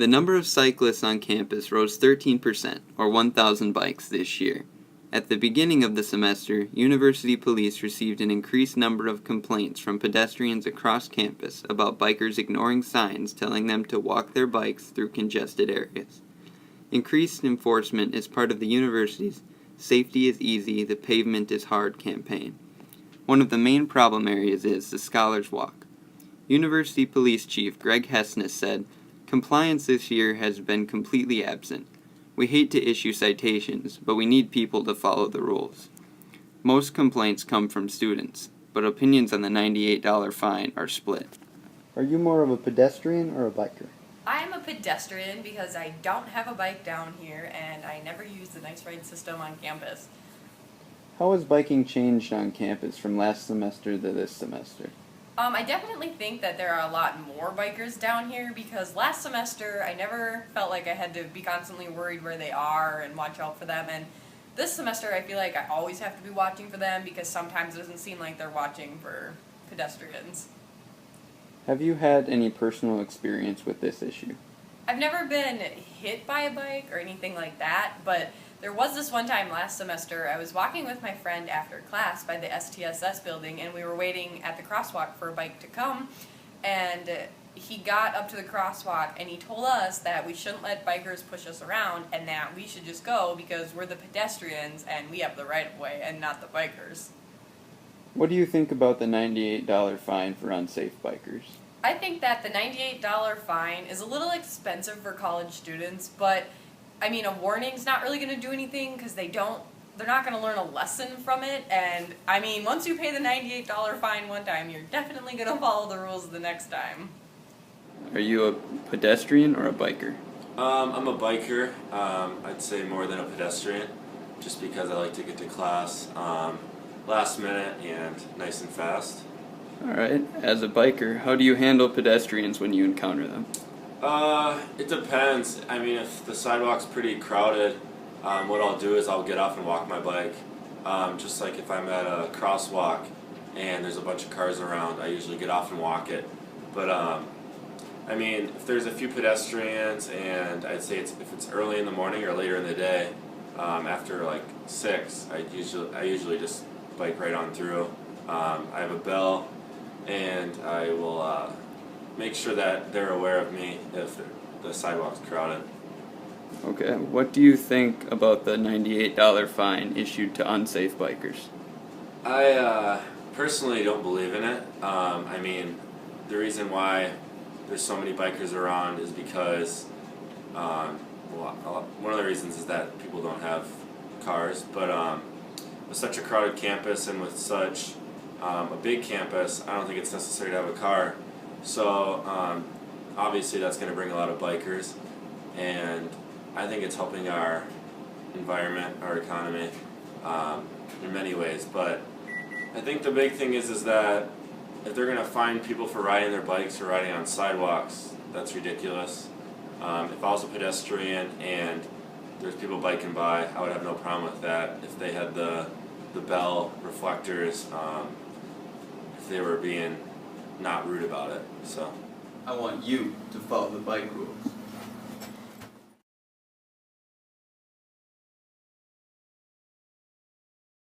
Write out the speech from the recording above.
The number of cyclists on campus rose 13%, or 1,000 bikes, this year. At the beginning of the semester, University Police received an increased number of complaints from pedestrians across campus about bikers ignoring signs telling them to walk their bikes through congested areas. Increased enforcement is part of the university's Safety is Easy, the Pavement is Hard campaign. One of the main problem areas is the Scholars Walk. University Police Chief Greg Hessness said, "Compliance this year has been completely absent. We hate to issue citations, but we need people to follow the rules." Most complaints come from students, but opinions on the $98 fine are split. Are you more of a pedestrian or a biker? I'm a pedestrian because I don't have a bike down here and I never use the Nice Ride system on campus. How has biking changed on campus from last semester to this semester? I definitely think that there are a lot more bikers down here because last semester I never felt like I had to be constantly worried where they are and watch out for them, and this semester I feel like I always have to be watching for them because sometimes it doesn't seem like they're watching for pedestrians. Have you had any personal experience with this issue? I've never been hit by a bike or anything like that, but there was this one time last semester I was walking with my friend after class by the STSS building and we were waiting at the crosswalk for a bike to come, and he got up to the crosswalk and he told us that we shouldn't let bikers push us around and that we should just go because we're the pedestrians and we have the right of way and not the bikers. What do you think about the $98 fine for unsafe bikers? I think that the $98 fine is a little expensive for college students, but I mean, a warning's not really going to do anything because they're not going to learn a lesson from it, and I mean, once you pay the $98 fine one time, you're definitely going to follow the rules the next time. Are you a pedestrian or a biker? I'm a biker. I'd say more than a pedestrian, just because I like to get to class last minute and nice and fast. Alright, as a biker, how do you handle pedestrians when you encounter them? It depends. I mean, if the sidewalk's pretty crowded, what I'll do is I'll get off and walk my bike. Just like if I'm at a crosswalk and there's a bunch of cars around, I usually get off and walk it. But, I mean, if there's a few pedestrians and I'd say if it's early in the morning or later in the day, after like 6, I usually just bike right on through. I have a bell and I will, make sure that they're aware of me if the sidewalk's crowded. Okay, what do you think about the $98 fine issued to unsafe bikers? I personally don't believe in it. I mean, the reason why there's so many bikers around is because, one of the reasons is that people don't have cars, but with such a crowded campus and with such a big campus, I don't think it's necessary to have a car. So obviously that's going to bring a lot of bikers, and I think it's helping our environment, our economy, in many ways. But I think the big thing is that if they're going to fine people for riding their bikes or riding on sidewalks, that's ridiculous. If I was a pedestrian and there's people biking by, I would have no problem with that if they had the bell reflectors, if they were being not rude about it. So I want you to follow the bike rules.